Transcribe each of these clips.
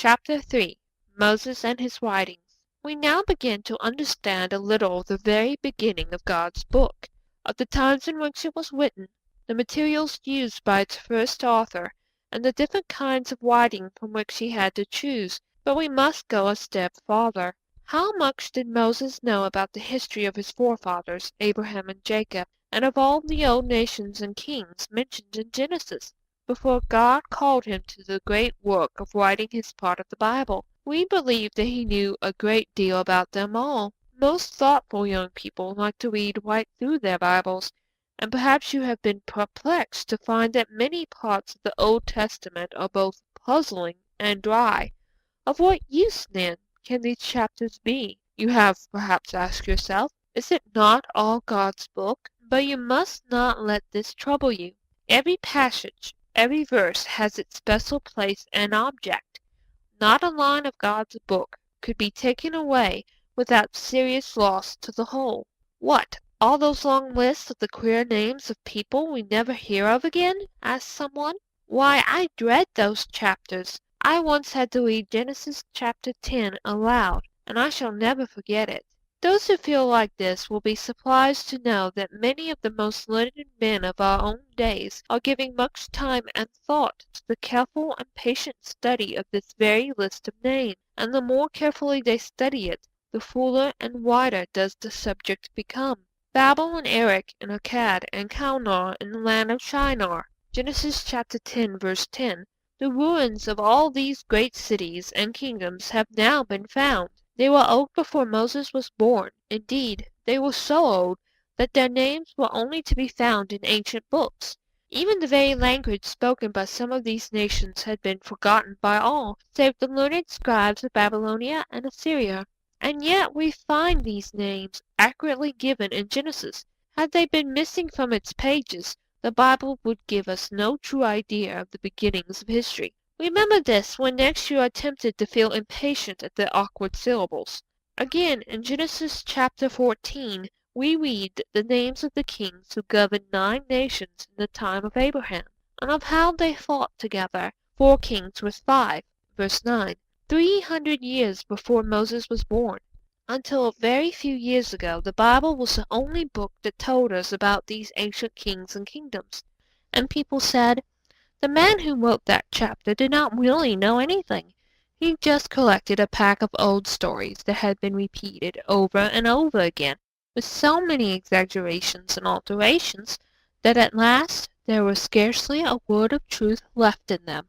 Chapter 3 Moses and His Writings. We now begin to understand a little of the very beginning of God's book, of the times in which it was written, the materials used by its first author, and the different kinds of writing from which he had to choose. But we must go a step farther. How much did Moses know about the history of his forefathers, Abraham and Jacob, and of all the old nations and kings mentioned in Genesis, before God called him to the great work of writing his part of the Bible? We believe that he knew a great deal about them all. Most thoughtful young people like to read right through their Bibles, and perhaps you have been perplexed to find that many parts of the Old Testament are both puzzling and dry. Of what use, then, can these chapters be? You have perhaps asked yourself, is it not all God's book? But you must not let this trouble you. Every passage, every verse has its special place and object. Not a line of God's book could be taken away without serious loss to the whole. What, all those long lists of the queer names of people we never hear of again? Asked someone. Why, I dread those chapters. I once had to read Genesis chapter 10 aloud, and I shall never forget it. Those who feel like this will be surprised to know that many of the most learned men of our own days are giving much time and thought to the careful and patient study of this very list of names, and the more carefully they study it, the fuller and wider does the subject become. Babel and Erech and Akkad and Calneh in the land of Shinar. Genesis chapter 10 verse 10. The ruins of all these great cities and kingdoms have now been found. They were old before Moses was born. Indeed, they were so old that their names were only to be found in ancient books. Even the very language spoken by some of these nations had been forgotten by all save the learned scribes of Babylonia and Assyria. And yet we find these names accurately given in Genesis. Had they been missing from its pages, the Bible would give us no true idea of the beginnings of history. Remember this when next you are tempted to feel impatient at the awkward syllables. Again, in Genesis chapter 14, we read the names of the kings who governed 9 nations in the time of Abraham, and of how they fought together, 4 kings with 5, verse 9, 300 years before Moses was born. Until a very few years ago, the Bible was the only book that told us about these ancient kings and kingdoms, and people said, the man who wrote that chapter did not really know anything. He just collected a pack of old stories that had been repeated over and over again, with so many exaggerations and alterations that at last there was scarcely a word of truth left in them.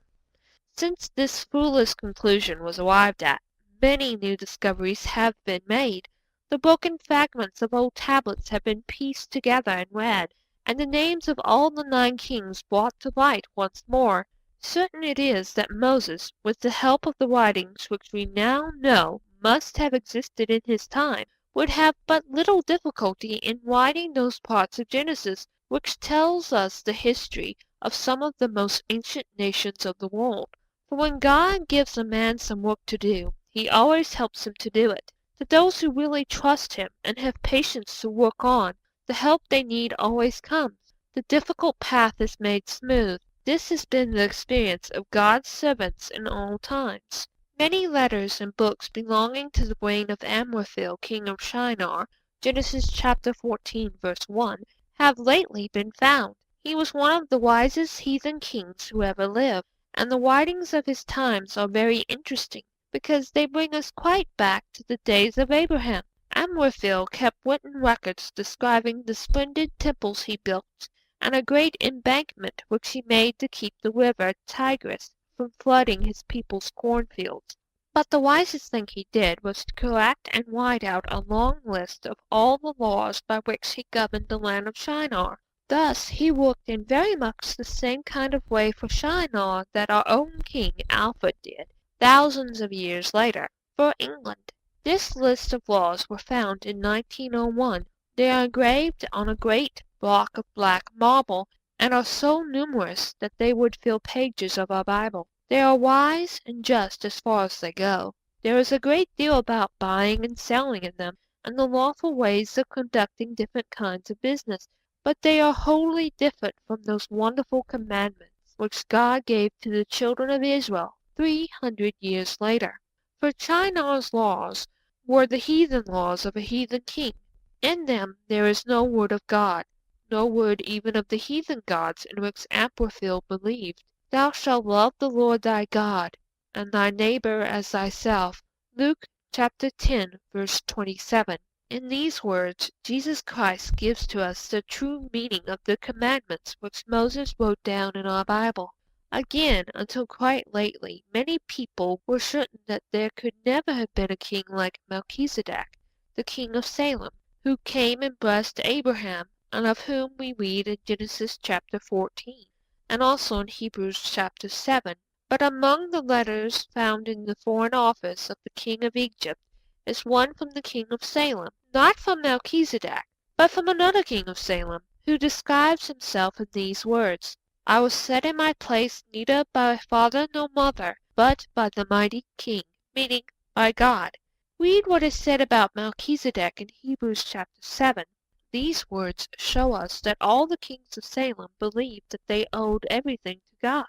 Since this foolish conclusion was arrived at, many new discoveries have been made. The broken fragments of old tablets have been pieced together and read, and the names of all the 9 kings brought to light once more. Certain it is that Moses, with the help of the writings which we now know must have existed in his time, would have but little difficulty in writing those parts of Genesis which tells us the history of some of the most ancient nations of the world. For when God gives a man some work to do, he always helps him to do it. To those who really trust him and have patience to work on, the help they need always comes. The difficult path is made smooth. This has been the experience of God's servants in all times. Many letters and books belonging to the reign of Amraphel, king of Shinar, Genesis chapter 14, verse 1, have lately been found. He was one of the wisest heathen kings who ever lived, and the writings of his times are very interesting because they bring us quite back to the days of Abraham. Amraphel kept written records describing the splendid temples he built and a great embankment which he made to keep the river Tigris from flooding his people's cornfields. But the wisest thing he did was to collect and write out a long list of all the laws by which he governed the land of Shinar. Thus he worked in very much the same kind of way for Shinar that our own King Alfred did, thousands of years later, for England. This list of laws were found in 1901. They are engraved on a great block of black marble and are so numerous that they would fill pages of our Bible. They are wise and just as far as they go. There is a great deal about buying and selling in them, and the lawful ways of conducting different kinds of business, but they are wholly different from those wonderful commandments which God gave to the children of Israel 300 years later. For Shinnar's laws were the heathen laws of a heathen king. In them there is no word of God, no word even of the heathen gods in which Amraphel believed. Thou shalt love the Lord thy God, and thy neighbour as thyself. Luke chapter 10, verse 27. In these words Jesus Christ gives to us the true meaning of the commandments which Moses wrote down in our Bible. Again, until quite lately, many people were certain that there could never have been a king like Melchizedek, the king of Salem, who came and blessed Abraham, and of whom we read in Genesis chapter 14, and also in Hebrews chapter 7. But among the letters found in the Foreign Office of the king of Egypt is one from the king of Salem, not from Melchizedek, but from another king of Salem, who describes himself in these words: I was set in my place neither by father nor mother, but by the mighty king, meaning by God. Read what is said about Melchizedek in Hebrews chapter 7. These words show us that all the kings of Salem believed that they owed everything to God.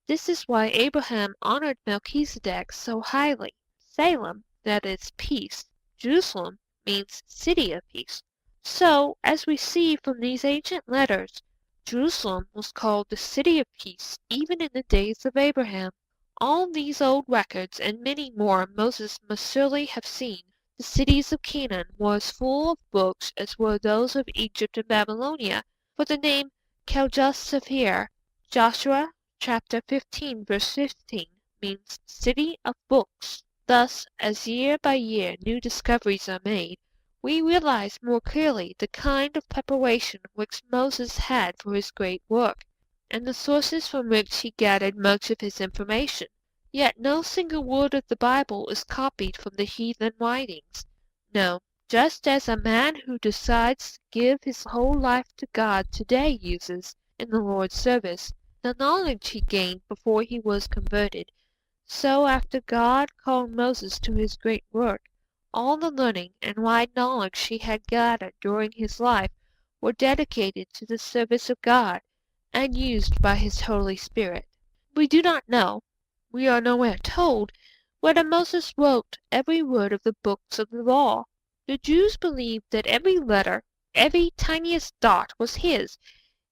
This is why Abraham honored Melchizedek so highly. Salem, that is peace. Jerusalem means city of peace. So, as we see from these ancient letters, Jerusalem was called the city of peace even in the days of Abraham. All these old records and many more Moses must surely have seen. The cities of Canaan were as full of books as were those of Egypt and Babylonia, for the name Kirjath-sepher, Joshua chapter 15 verse 15, means city of books. Thus, as year by year new discoveries are made, we realize more clearly the kind of preparation which Moses had for his great work, and the sources from which he gathered much of his information. Yet no single word of the Bible is copied from the heathen writings. No, just as a man who decides to give his whole life to God today uses, in the Lord's service, the knowledge he gained before he was converted, so after God called Moses to his great work, all the learning and wide knowledge he had gathered during his life were dedicated to the service of God, and used by his Holy Spirit. We do not know, we are nowhere told, whether Moses wrote every word of the books of the law. The Jews believed that every letter, every tiniest dot was his.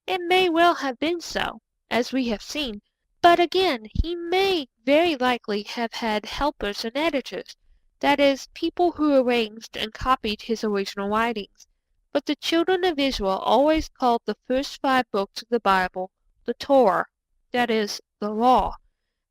It may well have been so, as we have seen, but again he may very likely have had helpers and editors, that is, people who arranged and copied his original writings. But the children of Israel always called the first 5 books of the Bible the Torah, that is, the law,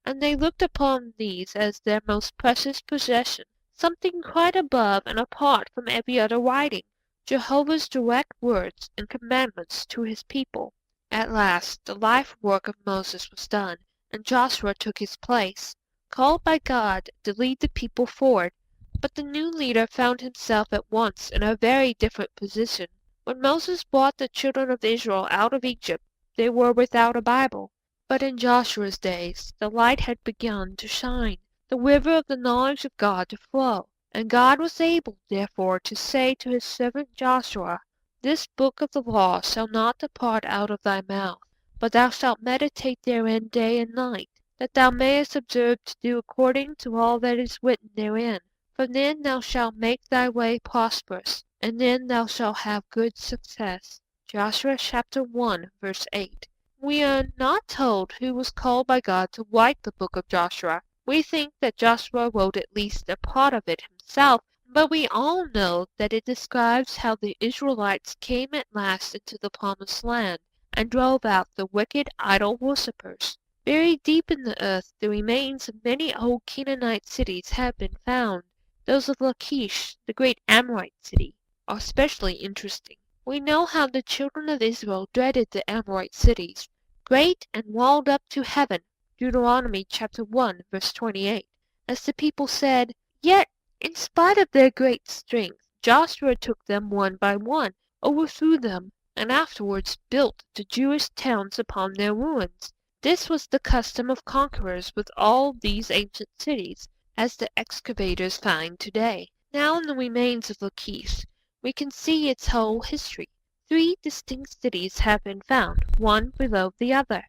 and they looked upon these as their most precious possession, something quite above and apart from every other writing, Jehovah's direct words and commandments to his people. At last the life work of Moses was done, and Joshua took his place, called by God to lead the people forward. But the new leader found himself at once in a very different position. When Moses brought the children of Israel out of Egypt, they were without a Bible. But in Joshua's days the light had begun to shine, the river of the knowledge of God to flow, and God was able, therefore, to say to his servant Joshua, This book of the law shall not depart out of thy mouth, but thou shalt meditate therein day and night, that thou mayest observe to do according to all that is written therein. For then thou shalt make thy way prosperous, and then thou shalt have good success. Joshua chapter 1 verse 8. We are not told who was called by God to write the book of Joshua. We think that Joshua wrote at least a part of it himself, but we all know that it describes how the Israelites came at last into the Promised Land and drove out the wicked idol worshippers. Buried deep in the earth, the remains of many old Canaanite cities have been found. Those of Lachish, the great Amorite city, are especially interesting. We know how the children of Israel dreaded the Amorite cities, great and walled up to heaven, Deuteronomy chapter 1 verse 28, as the people said, Yet, in spite of their great strength, Joshua took them one by one, overthrew them, and afterwards built the Jewish towns upon their ruins. This was the custom of conquerors with all these ancient cities, as the excavators find today. Now in the remains of Lachish, we can see its whole history. 3 distinct cities have been found, one below the other.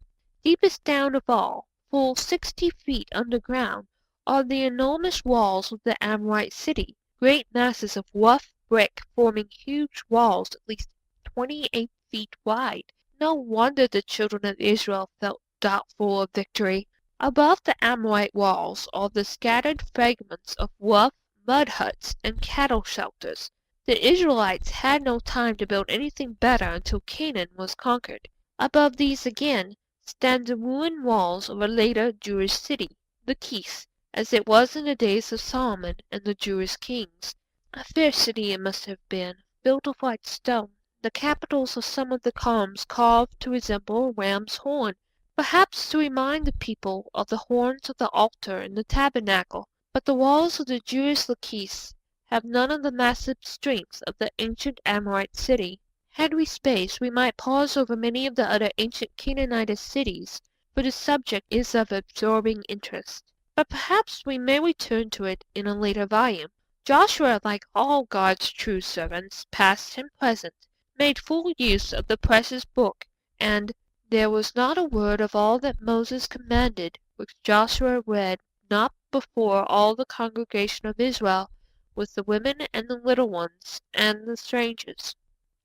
Deepest down of all, full 60 feet underground, are the enormous walls of the Amorite city, great masses of rough brick forming huge walls at least 28 feet wide. No wonder the children of Israel felt doubtful of victory. Above the Amorite walls are the scattered fragments of rough mud huts and cattle shelters. The Israelites had no time to build anything better until Canaan was conquered. Above these again stand the ruined walls of a later Jewish city, Lachish, as it was in the days of Solomon and the Jewish kings. A fair city it must have been, built of white stone, the capitals of some of the columns carved to resemble a ram's horn, perhaps to remind the people of the horns of the altar in the tabernacle. But the walls of the Jewish Lachish have none of the massive strength of the ancient Amorite city. Had we space, we might pause over many of the other ancient Canaanite cities, for the subject is of absorbing interest. But perhaps we may return to it in a later volume. Joshua, like all God's true servants, past and present, made full use of the precious book, and there was not a word of all that Moses commanded which Joshua read not before all the congregation of Israel, with the women and the little ones and the strangers.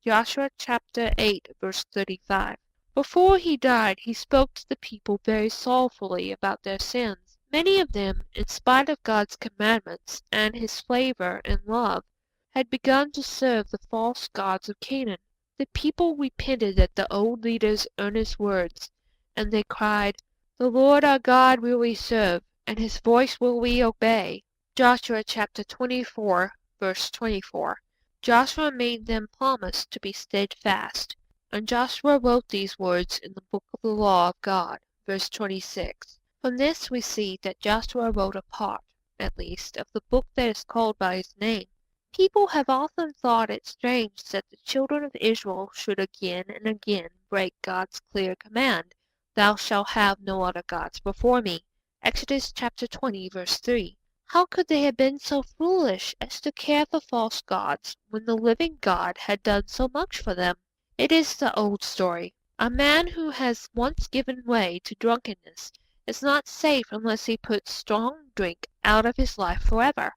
Joshua chapter 8, verse 35. Before he died, he spoke to the people very sorrowfully about their sins. Many of them, in spite of God's commandments and His favor and love, had begun to serve the false gods of Canaan. The people repented at the old leader's earnest words, and they cried, "The Lord our God will we serve, and His voice will we obey." Joshua chapter 24, verse 24. Joshua made them promise to be steadfast, and Joshua wrote these words in the book of the law of God, verse 26. From this we see that Joshua wrote a part, at least, of the book that is called by his name. People have often thought it strange that the children of Israel should again and again break God's clear command, "Thou shalt have no other gods before me." Exodus chapter 20, verse 3. How could they have been so foolish as to care for false gods when the living God had done so much for them? It is the old story. A man who has once given way to drunkenness is not safe unless he puts strong drink out of his life forever.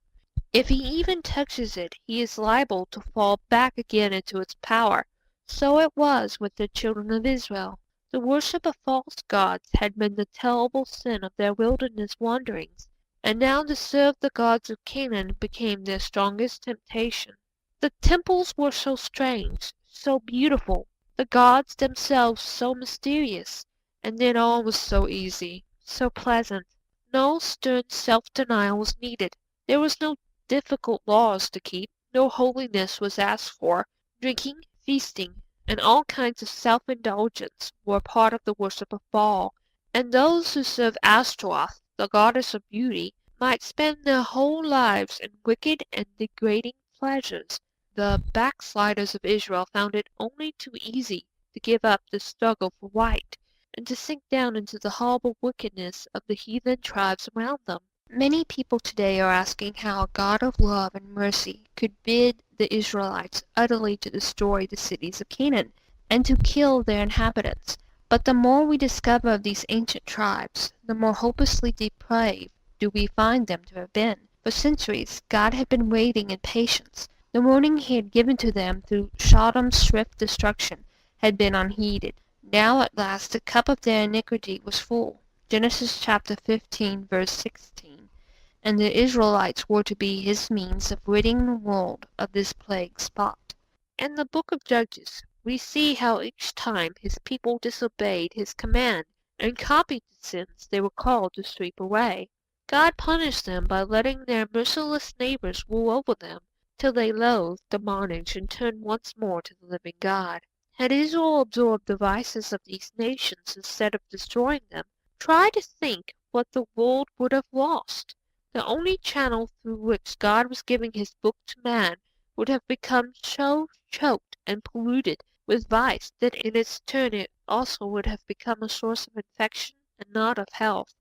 If he even touches it, he is liable to fall back again into its power. So it was with the children of Israel. The worship of false gods had been the terrible sin of their wilderness wanderings, and now to serve the gods of Canaan became their strongest temptation. The temples were so strange, so beautiful, the gods themselves so mysterious, and then all was so easy, so pleasant. No stern self-denial was needed. There was no difficult laws to keep. No holiness was asked for. Drinking, feasting, and all kinds of self-indulgence were part of the worship of Baal, and those who served Ashtaroth, the goddess of beauty, might spend their whole lives in wicked and degrading pleasures. The backsliders of Israel found it only too easy to give up the struggle for right, and to sink down into the horrible wickedness of the heathen tribes around them. Many people today are asking how a God of love and mercy could bid the Israelites utterly to destroy the cities of Canaan, and to kill their inhabitants. But the more we discover of these ancient tribes, the more hopelessly depraved do we find them to have been. For centuries God had been waiting in patience. The warning He had given to them through Sodom's swift destruction had been unheeded. Now at last the cup of their iniquity was full. Genesis chapter 15, verse 16. And the Israelites were to be His means of ridding the world of this plague spot. In the book of Judges, we see how each time His people disobeyed His command and copied the sins they were called to sweep away, God punished them by letting their merciless neighbors rule over them, till they loathed the bondage and turned once more to the living God. Had Israel absorbed the vices of these nations instead of destroying them, try to think what the world would have lost. The only channel through which God was giving His book to man would have become so choked and polluted with vice that in its turn it also would have become a source of infection and not of health.